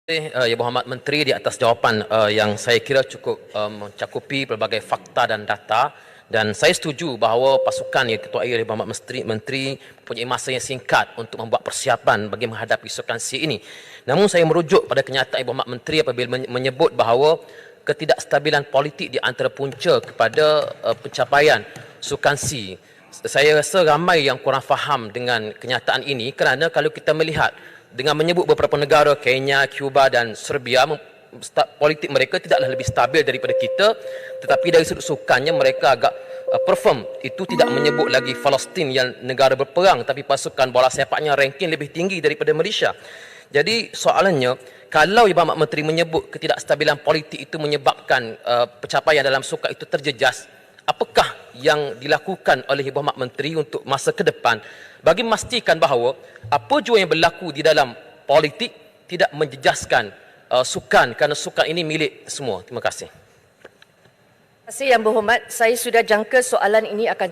Ya Muhammad Menteri di atas jawapan yang saya kira cukup mencakupi pelbagai fakta dan data, dan saya setuju bahawa pasukan yang Ketua Air Muhammad Menteri mempunyai masa yang singkat untuk membuat persiapan bagi menghadapi sukan C ini. Namun saya merujuk pada kenyataan Ibu Muhammad Menteri apabila menyebut bahawa ketidakstabilan politik di antara punca kepada pencapaian sukan C. Saya rasa ramai yang kurang faham dengan kenyataan ini, kerana kalau kita melihat dengan menyebut beberapa negara, Kenya, Cuba dan Serbia, politik mereka tidaklah lebih stabil daripada kita, tetapi dari sudut sukannya mereka agak perform. Itu tidak menyebut lagi Palestin yang negara berperang, tapi pasukan bola sepaknya ranking lebih tinggi daripada Malaysia. Jadi soalannya, kalau Ibu Muhammad Menteri menyebut ketidakstabilan politik itu menyebabkan pencapaian dalam sukan itu terjejas, apakah yang dilakukan oleh Ibu Muhammad Menteri untuk masa ke depan bagi memastikan bahawa apa jua yang berlaku di dalam politik tidak menjejaskan sukan, kerana sukan ini milik semua. Terima kasih. Terima kasih Yang Berhormat. Saya sudah jangka soalan ini akan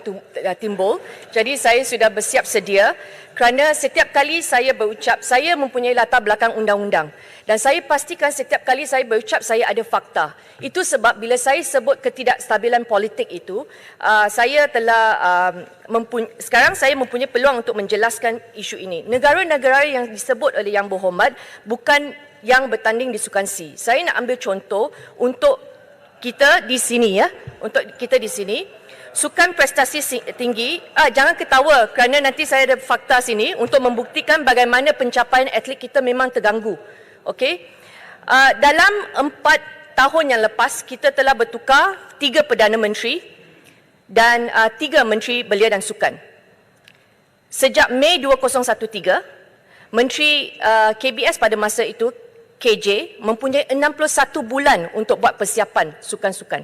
timbul. Jadi saya sudah bersiap sedia, kerana setiap kali saya berucap, saya mempunyai latar belakang undang-undang. Dan saya pastikan setiap kali saya berucap, saya ada fakta. Itu sebab bila saya sebut ketidakstabilan politik itu, saya telah sekarang saya mempunyai peluang untuk menjelaskan isu ini. Negara-negara yang disebut oleh Yang Berhormat bukan yang bertanding di Sukan C. Saya nak ambil contoh untuk kita di sini ya, untuk kita di sini, sukan prestasi tinggi, jangan ketawa kerana nanti saya ada fakta sini untuk membuktikan bagaimana pencapaian atlet kita memang terganggu. Okey. Dalam 4 tahun yang lepas kita telah bertukar 3 Perdana Menteri dan 3 Menteri Belia dan Sukan. Sejak Mei 2013, Menteri KBS pada masa itu, KJ, mempunyai 61 bulan untuk buat persiapan sukan-sukan.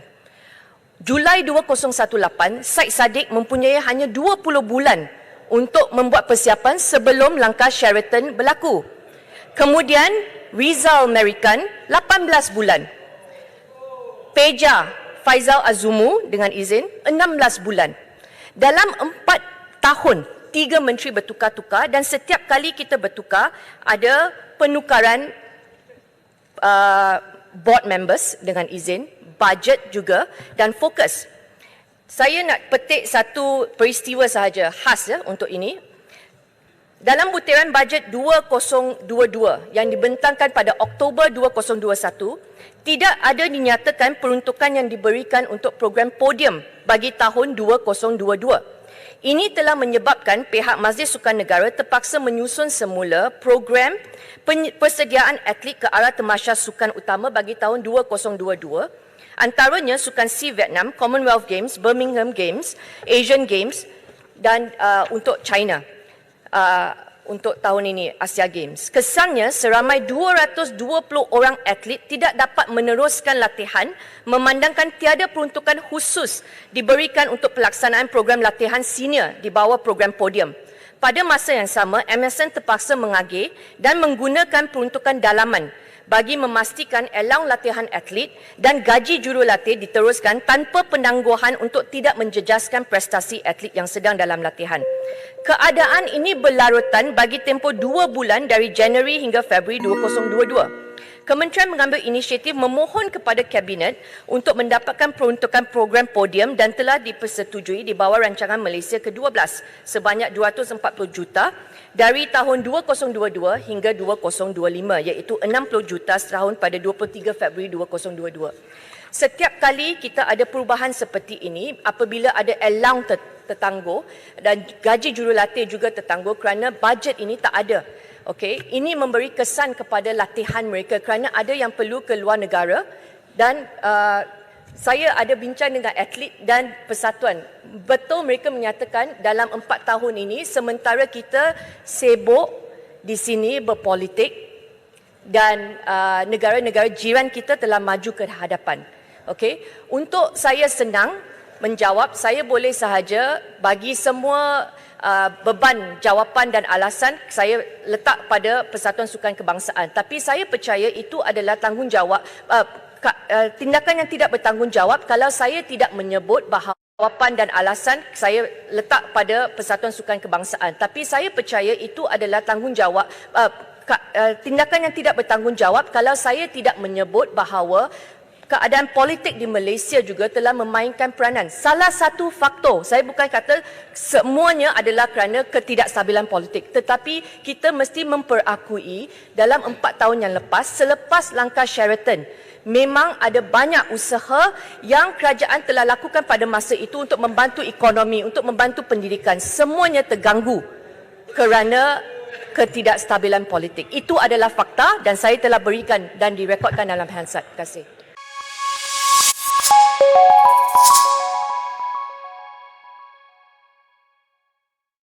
Julai 2018, Syed Saddiq mempunyai hanya 20 bulan untuk membuat persiapan sebelum langkah Sheraton berlaku. Kemudian Rizal Merican 18 bulan. Peja Faizal Azumu dengan izin 16 bulan. Dalam 4 tahun 3 menteri bertukar-tukar, dan setiap kali kita bertukar ada penukaran board members dengan izin, bajet juga dan fokus. Saya nak petik satu peristiwa sahaja khas ya untuk ini. Dalam butiran bajet 2022 yang dibentangkan pada Oktober 2021, tidak ada dinyatakan peruntukan yang diberikan untuk program podium bagi tahun 2022. Ini telah menyebabkan pihak Majlis Sukan Negara terpaksa menyusun semula program persediaan atlet ke arah tamasya sukan utama bagi tahun 2022, antaranya Sukan C Vietnam, Commonwealth Games, Birmingham Games, Asian Games dan untuk China. Untuk tahun ini Asia Games. Kesannya seramai 220 orang atlet tidak dapat meneruskan latihan memandangkan tiada peruntukan khusus diberikan untuk pelaksanaan program latihan senior di bawah program podium. Pada masa yang sama, MSN terpaksa mengagih dan menggunakan peruntukan dalaman bagi memastikan elang latihan atlet dan gaji jurulatih diteruskan tanpa penangguhan untuk tidak menjejaskan prestasi atlet yang sedang dalam latihan. Keadaan ini berlarutan bagi tempoh 2 bulan dari Januari hingga Februari 2022. Kementerian mengambil inisiatif memohon kepada Kabinet untuk mendapatkan peruntukan program podium dan telah dipersetujui di bawah rancangan Malaysia ke-12 sebanyak 240 juta dari tahun 2022 hingga 2025, iaitu 60 juta setahun pada 23 Februari 2022. Setiap kali kita ada perubahan seperti ini, apabila ada elang tertangguh dan gaji jurulatih juga tertangguh kerana bajet ini tak ada. Okey, ini memberi kesan kepada latihan mereka kerana ada yang perlu ke luar negara, dan saya ada bincang dengan atlet dan persatuan. Betul mereka menyatakan dalam 4 tahun ini sementara kita sibuk di sini berpolitik dan negara-negara jiran kita telah maju ke hadapan. Okey, untuk saya senang menjawab, saya boleh sahaja bagi semua beban jawapan dan alasan saya letak pada Persatuan Sukan Kebangsaan. Tapi saya percaya itu adalah tanggungjawab, tindakan yang tidak bertanggungjawab kalau saya tidak menyebut bahawa jawapan dan alasan saya letak pada Persatuan Sukan Kebangsaan. Tapi saya percaya itu adalah tanggungjawab tindakan yang tidak bertanggungjawab kalau saya tidak menyebut bahawa keadaan politik di Malaysia juga telah memainkan peranan. Salah satu faktor, saya bukan kata semuanya adalah kerana ketidakstabilan politik, tetapi kita mesti memperakui dalam 4 tahun yang lepas, selepas langkah Sheraton, memang ada banyak usaha yang kerajaan telah lakukan pada masa itu untuk membantu ekonomi, untuk membantu pendidikan. Semuanya terganggu kerana ketidakstabilan politik. Itu adalah fakta dan saya telah berikan dan direkodkan dalam Hansard. Terima kasih.